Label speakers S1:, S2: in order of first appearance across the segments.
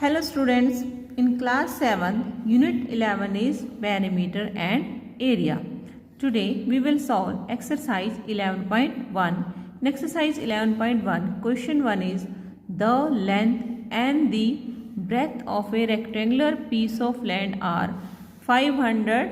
S1: Hello students, in class 7, unit 11 is perimeter and area. Today we will solve exercise 11.1. In exercise 11.1, question 1 is the length and the breadth of a rectangular piece of land are 500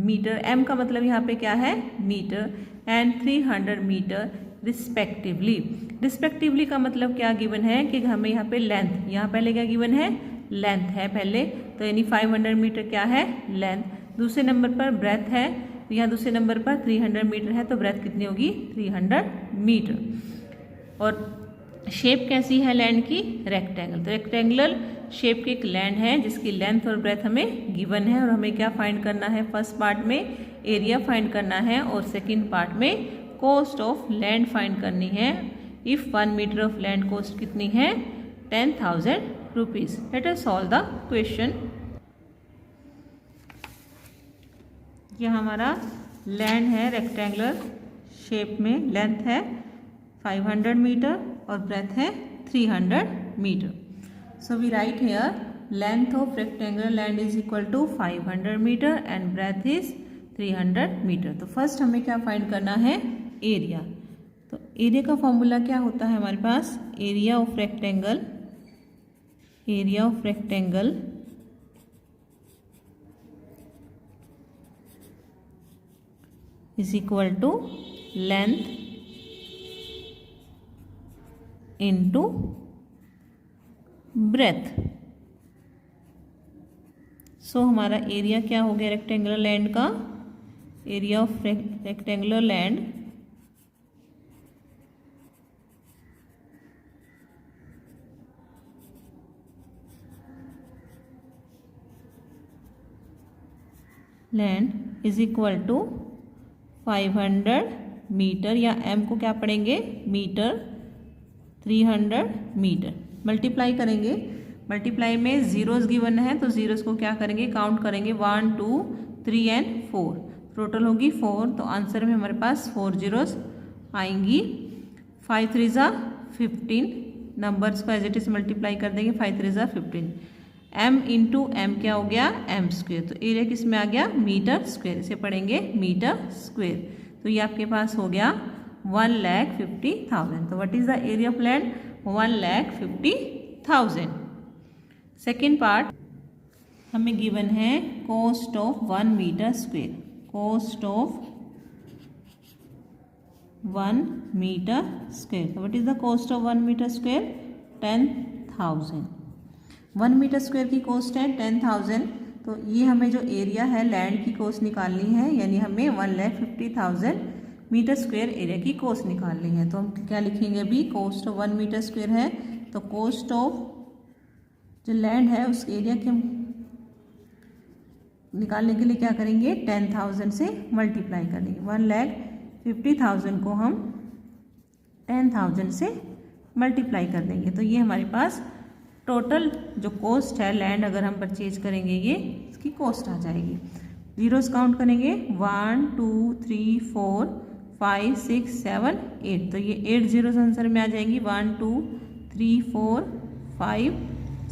S1: metre, m का मतलब यहाँ पे क्या है metre, and 300 metre respectively. Respectively का मतलब क्या given है कि हमें यहाँ पे लेंथ, यहाँ पहले क्या गिवन है लेंथ है पहले, तो यानी 500 मीटर क्या है लेंथ। दूसरे नंबर पर ब्रेथ है, तो यहाँ दूसरे नंबर पर 300 मीटर है, तो ब्रेथ कितनी होगी 300 मीटर। और शेप कैसी है लैंड की रेक्टेंगल, तो रेक्टेंगुलर शेप की एक लैंड है जिसकी लेंथ और ब्रेथ हमें गिवन है। और हमें क्या फाइंड करना है, फर्स्ट पार्ट में एरिया फाइंड करना है और सेकंड पार्ट में कॉस्ट ऑफ लैंड फाइंड करनी है। If 1 metre of land cost कितनी है 10,000 rupees. Let us solve the question. यह हमारा लैंड है रेक्टेंगुलर शेप में, लेंथ है 500 मीटर और ब्रेथ है 300 metre. So we write here length of rectangular land is equal to 500 meter and breadth is 300 meter। तो फर्स्ट हमें क्या फाइंड करना है एरिया। तो एरिया का फॉर्मूला क्या होता है हमारे पास, area of rectangle, area of rectangle is equal to length into breadth. So हमारा एरिया क्या हो गया रेक्टेंगुलर लैंड का, area of rectangular land is equal to 500 metre, या m को क्या पढ़ेंगे मीटर, 300 मीटर। मल्टीप्लाई करेंगे, मल्टीप्लाई में जीरोस गिवन है तो जीरोस को क्या करेंगे काउंट करेंगे 1 2 3 एंड 4, टोटल होगी 4। तो आंसर में हमारे पास 4 जीरोस आएंगी। 5 3 ज़ा 15, नंबर्स को एज इट इज मल्टीप्लाई कर देंगे, 5 3 ज़ा 15। m इंटू एम क्या हो गया m स्क्वेयर, तो एरिया किस में आ गया मीटर स्क्वेयर, इसे पढ़ेंगे मीटर स्क्वेयर। तो ये आपके पास हो गया 1,50,000। तो what is the area of land 1,50,000। Second part हमें गिवन है cost of 1 metre square, cost of 1 metre square. तो what is the cost of 1 metre square 10,000। 1 metre square की कॉस्ट है 10,000। तो ये हमें जो एरिया है लैंड की कॉस्ट निकालनी है, यानी हमें 1,50,000 मीटर स्क्वेयर एरिया की कॉस्ट निकालनी है। तो हम क्या लिखेंगे अभी, कॉस्ट ऑफ 1 मीटर स्क्वेयर है, तो कॉस्ट ऑफ जो लैंड है उस एरिया के हम निकालने के लिए क्या करेंगे 10,000 से मल्टीप्लाई करेंगे। 1,50,000 को हम 10,000 से मल्टीप्लाई कर देंगे, तो ये हमारे पास टोटल जो कॉस्ट है लैंड अगर हम परचेज करेंगे ये इसकी कॉस्ट आ जाएगी। जीरोस काउंट करेंगे 1 2 3 4 5 6 7 8, तो ये 8 जीरोस आंसर में आ जाएंगी। 1 2 3 4 5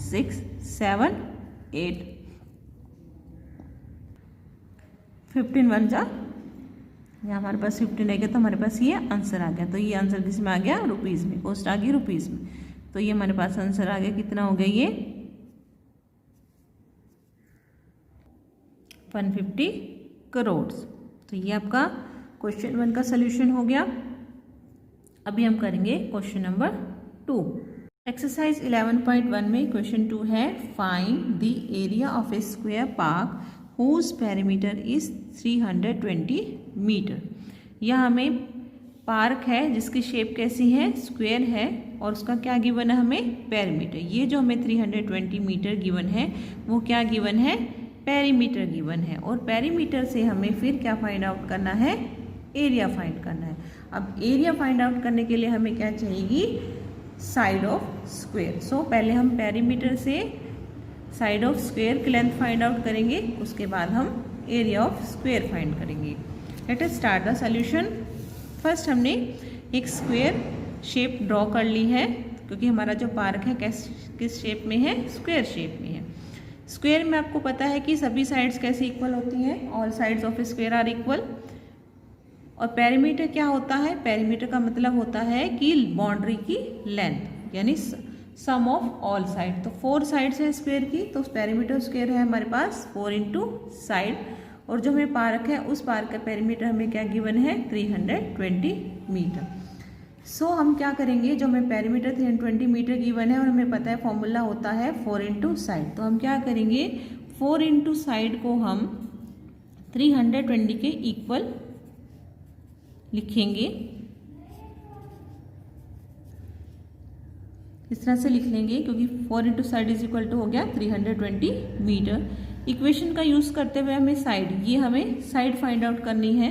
S1: 6 7 8, 15 1 जा, यहाँ हमारे पास 15 आ गया, तो हमारे पास ये आंसर आ गया। तो ये आंसर किस में आ गया रुपीज़ में, कॉस्ट आ गई रुपीज़ में। तो ये हमारे पास आंसर आ गया, कितना हो गया ये 150 करोड़। तो ये आपका क्वेश्चन 1 का सलूशन हो गया। अभी हम करेंगे क्वेश्चन नंबर 2। एक्सरसाइज 11.1 में क्वेश्चन 2 है find the area of a square park whose perimeter is 320 metre. यह हमें पार्क है जिसकी शेप कैसी है स्क्वायर है, और उसका क्या गिवन है हमें पेरीमीटर। ये जो हमें 320 मीटर गिवन है वो क्या गिवन है पेरीमीटर गिवन है, और पेरीमीटर से हमें फिर क्या फाइंड आउट करना है एरिया फाइंड करना है। अब एरिया फाइंड आउट करने के लिए हमें क्या चाहिएगी साइड ऑफ स्क्वायर। सो पहले हम पेरीमीटर से साइड ऑफ स्क्वायर की लेंथ फाइंड आउट करेंगे, उसके बाद हम एरिया ऑफ स्क्वायर फाइंड करेंगे। Late us start the solution. First हमने एक स्क्वायर शेप ड्रॉ कर ली है, क्योंकि हमारा जो पार्क है किस शेप में है, स्क्वायर शेप में है। स्क्वायर में आपको पता है कि सभी साइड्स कैसे इक्वल होती हैं, all sides of a square are equal. और पेरीमीटर क्या होता है, पेरीमीटर का मतलब होता है कि बाउंड्री की लेंथ यानी सम ऑफ ऑल साइड। तो 4 साइड्स है स्क्वायर की, तो पेरीमीटर स्क्वायर है हमारे पास 4 इंटू साइड। और जो हमें पार्क है उस पार्क का पेरीमीटर हमें क्या गिवन है, 320 मीटर। सो हम क्या करेंगे, जो हमें पेरीमीटर 320 मीटर गिवन है और हमें पता है फॉर्मूला होता है 4 इंटू साइड, तो हम क्या करेंगे 4 इंटू साइड को हम 320 के इक्वल लिखेंगे। इस तरह से लिख लेंगे क्योंकि 4 into side is equal to हो गया 320 मीटर। इक्वेशन का यूज करते हुए हमें साइड, ये हमें साइड फाइंड आउट करनी है।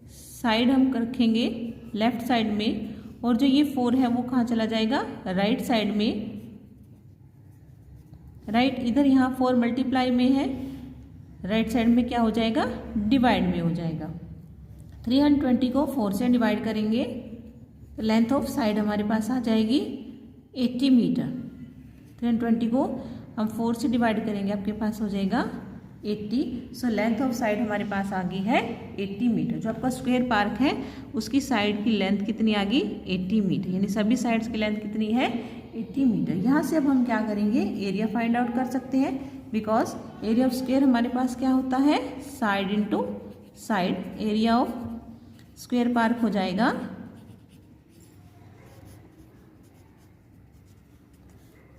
S1: साइड हम रखेंगे लेफ्ट साइड में, और जो ये 4 है वो कहाँ चला जाएगा, राइट साइड में। राइट इधर यहाँ 4 मल्टीप्लाई में है, राइट साइड में क्या हो जाएगा, डिवाइड में हो जाएगा। 320 को 4 से डिवाइड करेंगे, लेंथ ऑफ साइड हमारे पास आ जाएगी 80 मीटर। 320 को हम 4 से डिवाइड करेंगे, आपके पास हो जाएगा 80। सो लेंथ ऑफ साइड हमारे पास आ गई है 80 मीटर। जो आपका स्क्वायर पार्क है उसकी साइड की लेंथ कितनी आ गई, 80 मीटर, यानी सभी साइड्स की लेंथ कितनी है, 80 मीटर। यहाँ से अब हम क्या करेंगे, एरिया फाइंड आउट कर सकते हैं, बिकॉज एरिया ऑफ स्क्वायर हमारे पास क्या होता है, side into side. Area of square park हो जाएगा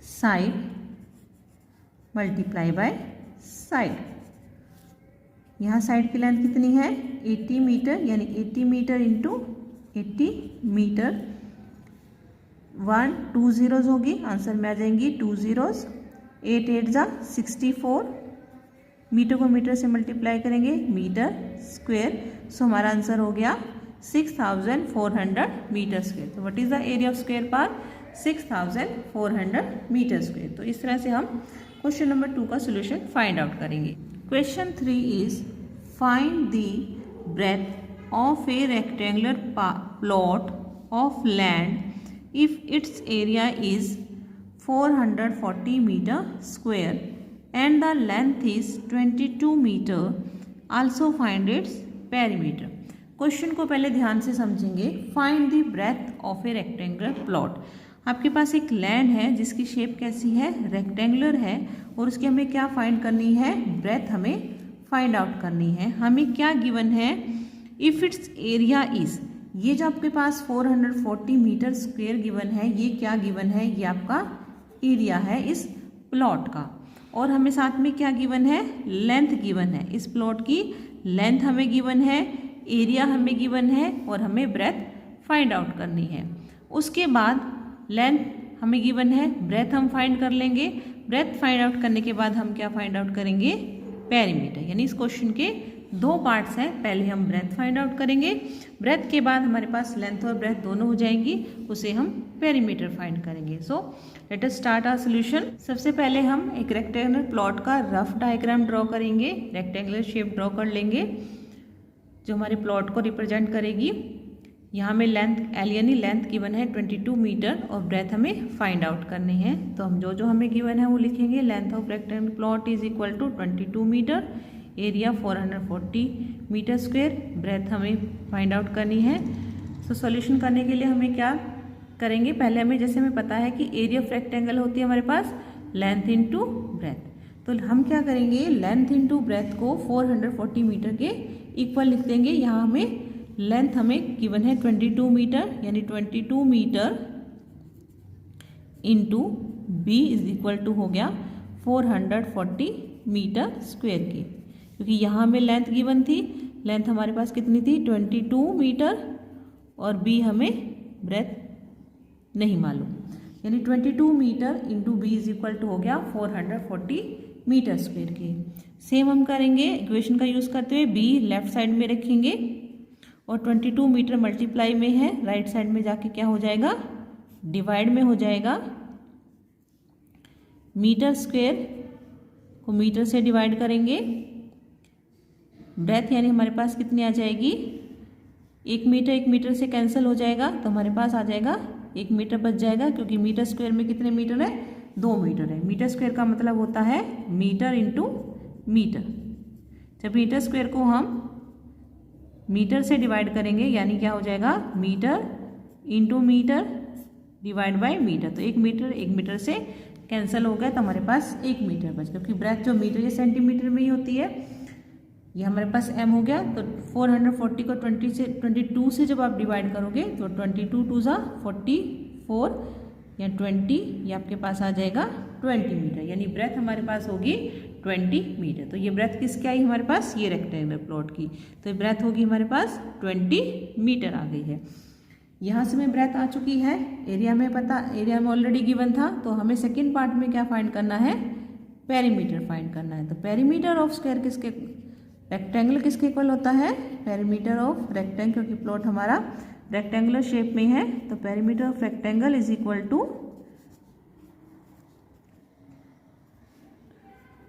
S1: साइड मल्टीप्लाई बाय साइड। यहाँ साइड की लेंथ कितनी है, 80 मीटर, यानी 80 मीटर इंटू 80 मीटर। 1 2 जीरोज होगी, आंसर में आ जाएंगी 2 जीरोज। 8 8 जा 64, मीटर को मीटर से मल्टीप्लाई करेंगे, मीटर स्क्वायर। सो हमारा आंसर हो गया 6400 मीटर स्क्वायर। तो what is the area of square park, 6400 metre square. तो इस तरह से हम क्वेश्चन नंबर 2 का सोल्यूशन फाइंड आउट करेंगे। Question 3 is find the breadth of a rectangular plot of land if its area is 440 metre square and the length is 22 metre, also find its perimeter. Question को पहले ध्यान से समझेंगे। Find the breadth of a rectangular plot. आपके पास एक land है जिसकी shape कैसी है, रेक्टेंगुलर है, और उसकी हमें क्या फाइंड करनी है, ब्रेथ हमें फाइंड आउट करनी है। हमें क्या गिवन है, इफ इट्स एरिया इज, ये जो आपके पास 440 मीटर स्क्वायर गिवन है, ये क्या गिवन है, ये आपका एरिया है इस प्लॉट का। और हमें साथ में क्या गिवन है, लेंथ गिवन है, इस प्लॉट की लेंथ हमें गिवन है, एरिया हमें गिवन है, और हमें ब्रेथ फाइंड आउट करनी है। उसके बाद लेंथ हमें गिवन है, ब्रेथ हम फाइंड कर लेंगे। ब्रेथ फाइंड आउट करने के बाद हम क्या फाइंड आउट करेंगे, पेरीमीटर। यानी इस क्वेश्चन के 2 पार्ट्स हैं, पहले हम ब्रेथ फाइंड आउट करेंगे, ब्रेथ के बाद हमारे पास लेंथ और ब्रेथ दोनों हो जाएंगी, उसे हम पेरीमीटर फाइंड करेंगे। So let us start our solution. सबसे पहले हम एक रेक्टेंगुलर प्लॉट का रफ डायग्राम ड्रॉ करेंगे, रेक्टेंगुलर शेप ड्रॉ कर लेंगे जो हमारे प्लॉट को रिप्रेजेंट करेगी। यहाँ में लेंथ एल यानी लेंथ गिवन है 22 मीटर और ब्रेथ हमें फाइंड आउट करनी है। तो हम जो हमें गिवन है वो लिखेंगे। Length of rectangle plot is equal to 22 metre, area 440 metre square, breadth हमें फाइंड आउट करनी है। तो सॉल्यूशन करने के लिए हमें क्या करेंगे, पहले हमें जैसे हमें पता है कि एरिया ऑफ रेक्टेंगल होती है हमारे पास लेंथ इंटू ब्रेथ, तो हम क्या करेंगे, लेंथ इंटू ब्रेथ को 440 मीटर के इक्वल लिख देंगे। यहाँ हमें लेंथ हमें गिवन है 22 मीटर, यानी 22 metre into B is equal to हो गया 440 मीटर स्क्वायर के, क्योंकि यहाँ हमें लेंथ गिवन थी, लेंथ हमारे पास कितनी थी 22 मीटर, और बी हमें ब्रेथ नहीं मालूम, यानी 22 metre into B is equal to हो गया 440 मीटर स्क्वायर के। सेम हम करेंगे इक्वेशन का यूज़ करते हुए, बी लेफ्ट साइड में रखेंगे और 22 मीटर मल्टीप्लाई में है, राइट साइड में जाके क्या हो जाएगा, डिवाइड में हो जाएगा। मीटर स्क्वायर को मीटर से डिवाइड करेंगे, ब्रेथ यानी हमारे पास कितनी आ जाएगी, 1 मीटर 1 मीटर से कैंसिल हो जाएगा, तो हमारे पास आ जाएगा 1 मीटर बच जाएगा, क्योंकि मीटर स्क्वायर में कितने मीटर है, 2 मीटर है। मीटर स्क्वायर का मतलब होता है मीटर इंटू मीटर। जब मीटर स्क्वायर को हम मीटर से डिवाइड करेंगे यानी क्या हो जाएगा, metre into metre divide by metre. तो 1 मीटर से कैंसिल हो गया, तो हमारे पास 1 मीटर बच, क्योंकि ब्रेथ जो मीटर या सेंटीमीटर में ही होती है। ये हमारे पास m हो गया। तो 440 को 22 से जब आप डिवाइड करोगे तो 22 2 ज़ा 44 या 20, ये आपके पास आ जाएगा 20 मीटर, यानी ब्रेथ हमारे पास होगी 20 मीटर। तो ये ब्रेथ किसकी आई हमारे पास, ये रेक्टेंगुलर प्लॉट की। तो ये ब्रेथ होगी हमारे पास 20 मीटर आ गई है। यहाँ से में ब्रेथ आ चुकी है। एरिया में ऑलरेडी गिवन था, तो हमें सेकेंड पार्ट में क्या फाइंड करना है, पेरीमीटर फाइंड करना है। तो पेरीमीटर ऑफ स्क्वायर किसके, रेक्टेंगल किसके इक्वल होता है, पेरीमीटर ऑफ रेक्टेंगल, क्योंकि प्लॉट हमारा रेक्टेंगुलर शेप में है। तो perimeter of rectangle is equal to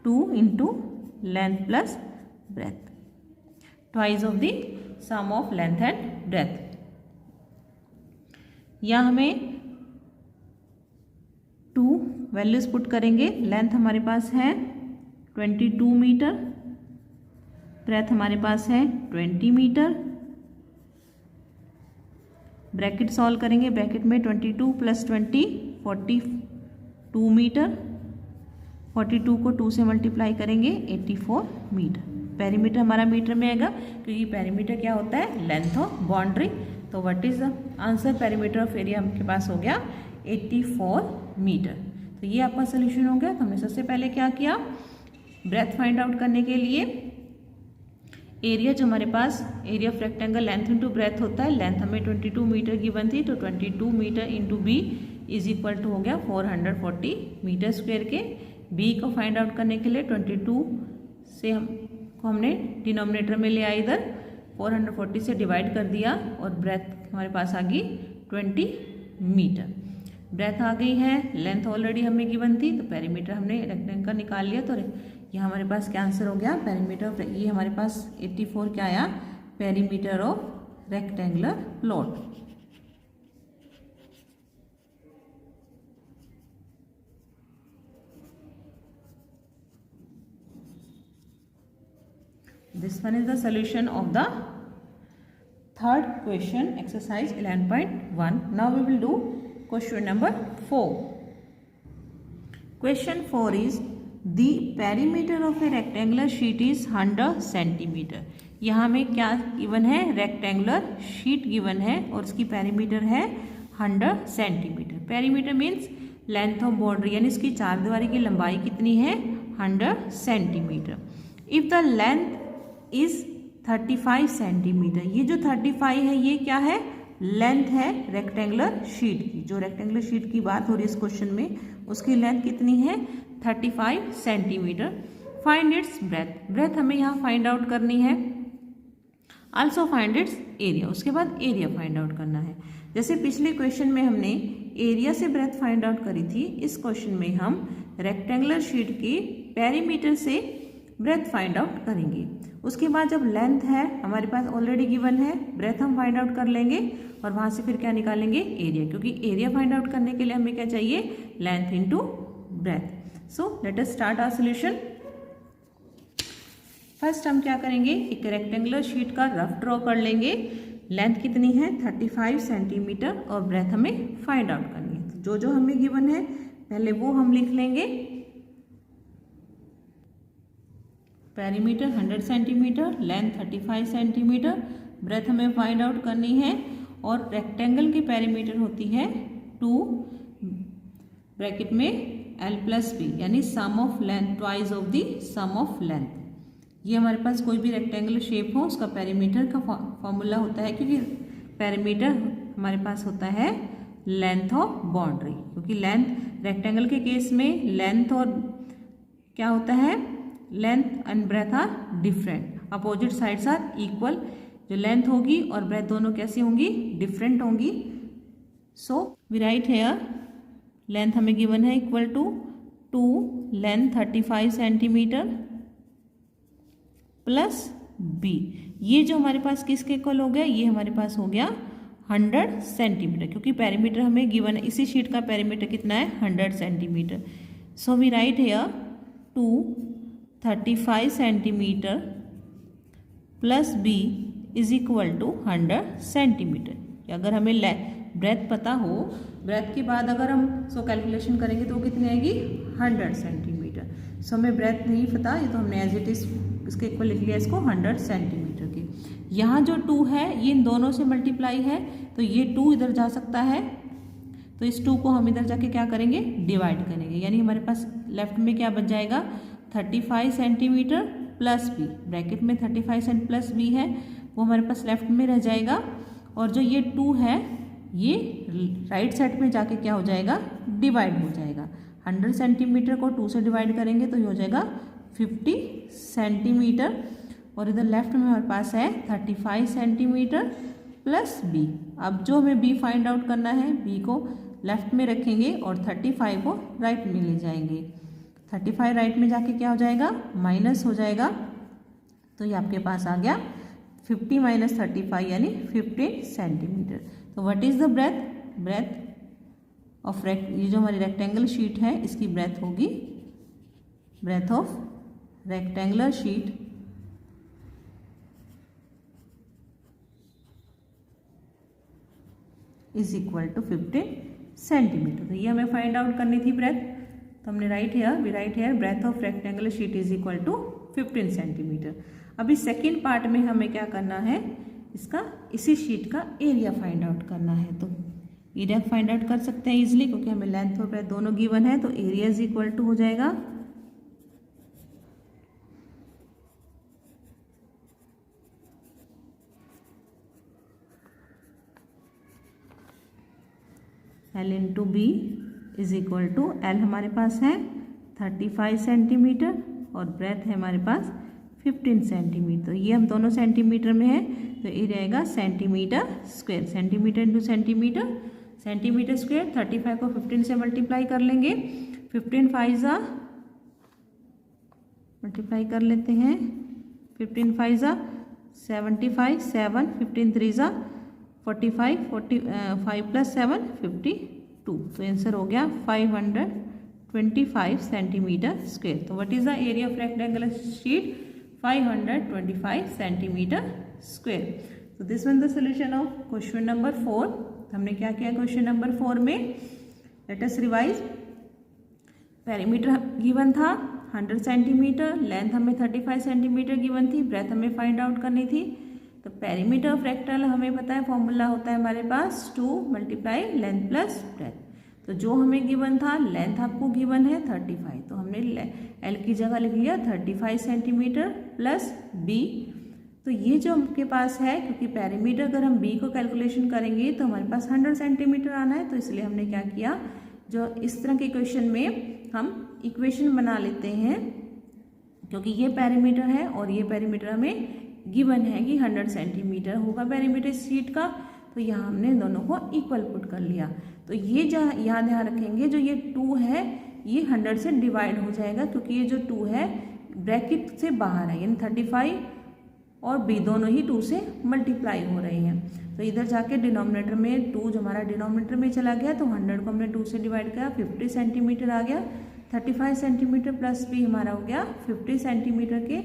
S1: 2 into length plus breadth, twice of the sum of length and breadth. या हमें 2 वैल्यूज पुट करेंगे। लेंथ हमारे पास है 22 मीटर, ब्रेथ हमारे पास है 20 मीटर। ब्रैकेट सॉल्व करेंगे, ब्रैकेट में 22 प्लस 20 42 मीटर, 42 को 2 से मल्टीप्लाई करेंगे 84 मीटर। पेरीमीटर हमारा मीटर में आएगा, क्योंकि पेरीमीटर क्या होता है, लेंथ ऑफ बाउंड्री। तो what is the answer, perimeter of area आपके पास हो गया 84 मीटर। तो ये आपका सोल्यूशन हो गया। तो हमने सबसे पहले क्या किया, ब्रेथ फाइंड आउट करने के लिए एरिया जो हमारे पास, area of rectangle length into breadth होता है। लेंथ हमें 22 मीटर गिवन थी, तो 22 metre into B is equal to हो गया 440 मीटर स्क्वायर के। बी को फाइंड आउट करने के लिए 22 से हमने डिनोमिनेटर में ले आए, इधर 440 से डिवाइड कर दिया, और ब्रेथ हमारे पास आ गई 20 मीटर। ब्रेथ आ गई है, लेंथ ऑलरेडी हमें गिवन थी, तो पेरीमीटर हमने रेक्टेंगल का निकाल लिया। तो ये हमारे पास क्या आंसर हो गया, पेरीमीटर, ये हमारे पास 84 क्या आया, perimeter of rectangular plot. This one is the solution of the third question, exercise 11.1. Now we will do question number 4. Question 4 is the perimeter of a rectangular sheet is 100 centimeter. यहाँ में क्या given है, rectangular sheet given है और उसकी perimeter है 100 centimetre. Perimeter means length of boundary, यानी इसकी चार दीवारी की लंबाई कितनी है, 100 centimetre. If the length is 35 centimetre, ये जो 35 है ये क्या है, लेंथ है रेक्टेंगुलर शीट की। जो रेक्टेंगुलर शीट की बात हो रही है इस क्वेश्चन में, उसकी लेंथ कितनी है, 35 centimetre. Find its breadth, breadth हमें यहाँ फाइंड आउट करनी है। आल्सो फाइंड इट्स एरिया, उसके बाद एरिया फाइंड आउट करना है। जैसे पिछले क्वेश्चन में हमने एरिया से ब्रेथ फाइंड आउट करी थी, इस क्वेश्चन में हम रेक्टेंगुलर शीट की पेरीमीटर से ब्रेथ फाइंड आउट करेंगे। उसके बाद जब लेंथ है हमारे पास ऑलरेडी गिवन है, ब्रेथ हम फाइंड आउट कर लेंगे और वहां से फिर क्या निकालेंगे, एरिया, क्योंकि एरिया फाइंड आउट करने के लिए हमें क्या चाहिए, length into breadth. So let us start our solution. First हम क्या करेंगे, एक रेक्टेंगुलर शीट का रफ ड्रॉ कर लेंगे। लेंथ कितनी है, 35 सेंटीमीटर और ब्रेथ हमें फाइंड आउट करनी है। जो जो हमें गिवन है पहले वो हम लिख लेंगे। Perimeter 100 centimetre, length 35 centimetre, breadth हमें फाइंड आउट करनी है। और रेक्टेंगल की पेरीमीटर होती है 2 ब्रैकेट में L प्लस बी, यानी sum of length twice of the sum of length. ये हमारे पास कोई भी रेक्टेंगुलर शेप हो उसका पेरीमीटर का फॉर्मूला होता है, क्योंकि पेरीमीटर हमारे पास होता है लेंथ ऑफ बाउंड्री, क्योंकि लेंथ रेक्टेंगल के केस में लेंथ और क्या होता है, length and breadth are different, opposite sides are equal. जो लेंथ होगी और ब्रेथ दोनों कैसी होंगी, डिफरेंट होंगी। So we write here length हमें गिवन है equal to 2 length 35 centimetre plus B. ये जो हमारे पास किसके इक्वल हो गया, ये हमारे पास हो गया 100 सेंटीमीटर, क्योंकि पेरीमीटर हमें गिवन है, इसी शीट का पेरीमीटर कितना है 100 centimetre. So we write here 235 centimetre plus B is equal to 100 centimetre. अगर हमें ब्रेथ पता हो, ब्रेथ के बाद अगर हम कैलकुलेशन करेंगे तो वो कितनी आएगी 100 सेंटीमीटर। सो हमें ब्रेथ नहीं पता, ये तो हमने एज इट इज इसके इक्वल लिख लिया इसको 100 सेंटीमीटर की। यहाँ जो 2 है ये इन दोनों से मल्टीप्लाई है, तो ये 2 इधर जा सकता है, तो इस 2 को हम इधर जाके क्या करेंगे डिवाइड करेंगे, यानी हमारे पास लेफ्ट में क्या बच जाएगा 35 सेंटीमीटर प्लस बी, ब्रैकेट में 35 सेंट प्लस बी है वो हमारे पास लेफ्ट में रह जाएगा, और जो ये 2 है ये राइट साइड में जाके क्या हो जाएगा डिवाइड हो जाएगा। 100 सेंटीमीटर को 2 से डिवाइड करेंगे तो ये हो जाएगा 50 सेंटीमीटर, और इधर लेफ्ट में हमारे पास है 35 सेंटीमीटर प्लस बी। अब जो हमें बी फाइंड आउट करना है, बी को लेफ्ट में रखेंगे और 35 को राइट में ले जाएंगे। 35 राइट में जाके क्या हो जाएगा माइनस हो जाएगा, तो ये आपके पास आ गया 50 माइनस 35 यानी 15 सेंटीमीटर। तो what is the breadth of ये जो हमारी रेक्टेंगल शीट है इसकी ब्रेथ होगी, breadth of rectangular sheet is equal to 15 centimetre. तो ये हमें फाइंड आउट करनी थी ब्रेथ, तो हमने write here breadth of rectangular sheet is equal to 15 centimetre. अभी सेकेंड पार्ट में हमें क्या करना है, इसका इसी शीट का एरिया फाइंड आउट करना है। तो एरिया फाइंड आउट कर सकते हैं इजिली, क्योंकि हमें लेंथ और ब्रेथ दोनों गिवन है, तो एरिया इज इक्वल टू हो जाएगा L into B is equal to L हमारे पास है 35 सेंटीमीटर और ब्रेथ है हमारे पास 15 सेंटीमीटर। ये हम दोनों सेंटीमीटर में है, तो ये रहेगा centimetre square, centimetre into centimetre, centimetre square. 35 को 15 से मल्टीप्लाई कर लेंगे, 15 5 मल्टीप्लाई कर लेते हैं, 15 5 75, 7 15 3 45, 5 प्लस 7 52, तो आंसर हो गया 525 सेंटीमीटर स्क्वायर। तो what is the area of rectangular sheet 525 centimetre square. तो this one the solution of question number 4। हमने क्या किया क्वेश्चन नंबर 4 में, let us revise. Perimeter given था 100 सेंटीमीटर, लेंथ हमें 35 सेंटीमीटर गिवन थी, ब्रेथ हमें फाइंड आउट करनी थी। तो पेरीमीटर ऑफ रेक्टेंगल हमें पता है फॉर्मूला होता है हमारे पास 2 मल्टीप्लाई लेंथ प्लस ब्रेथ। तो जो हमें गिवन था, लेंथ आपको गिवन है 35, तो हमने एल की जगह लिख लिया 35 सेंटीमीटर प्लस बी। तो ये जो आपके पास है, क्योंकि पेरीमीटर अगर हम बी को कैलकुलेशन करेंगे तो हमारे पास 100 सेंटीमीटर आना है, तो इसलिए हमने क्या किया, जो इस तरह के क्वेश्चन में हम इक्वेशन बना लेते हैं, क्योंकि ये पेरीमीटर है और ये पेरीमीटर हमें गिवन है कि 100 सेंटीमीटर होगा पेरीमीटर शीट का, तो यहाँ हमने दोनों को इक्वल पुट कर लिया। तो ये यहाँ ध्यान रखेंगे, जो ये 2 है ये 100 से डिवाइड हो जाएगा, क्योंकि ये जो 2 है ब्रैकेट से बाहर है, यानी 35 और बी दोनों ही 2 से मल्टीप्लाई हो रहे हैं। तो इधर जाके डिनोमिनेटर में 2 जो हमारा डिनोमिनेटर में चला गया, तो 100 को हमने 2 से डिवाइड किया, 50 सेंटीमीटर आ गया। 35 सेंटीमीटर प्लस बी हमारा हो गया 50 सेंटीमीटर के,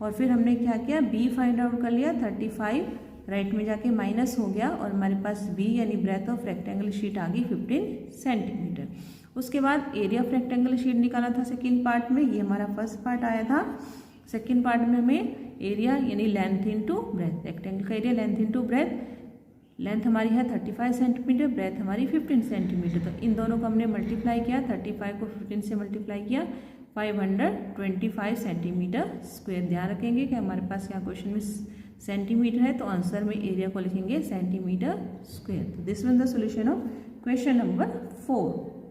S1: और फिर हमने क्या किया, बी फाइंड आउट कर लिया, 35 राइट में जाके माइनस हो गया, और हमारे पास बी यानी ब्रेथ ऑफ रेक्टेंगल शीट आ गई 15 सेंटीमीटर। उसके बाद एरिया ऑफ रेक्टेंगल शीट निकाला था सेकेंड पार्ट में, ये हमारा फर्स्ट पार्ट आया था। सेकेंड पार्ट में हमें एरिया यानी लेंथ इंटू ब्रेथ, रेक्टेंगल का area length into breath, length हमारी है 35 सेंटीमीटर, ब्रेथ हमारी 15 सेंटीमीटर। तो इन दोनों को हमने मल्टीप्लाई किया, 35 को 15 से मल्टीप्लाई किया, 525 सेंटीमीटर स्क्वायर। ध्यान रखेंगे कि हमारे पास यहाँ क्वेश्चन में सेंटीमीटर है, तो आंसर में एरिया को लिखेंगे सेंटीमीटर स्क्वायर। तो this one the solution of question number 4।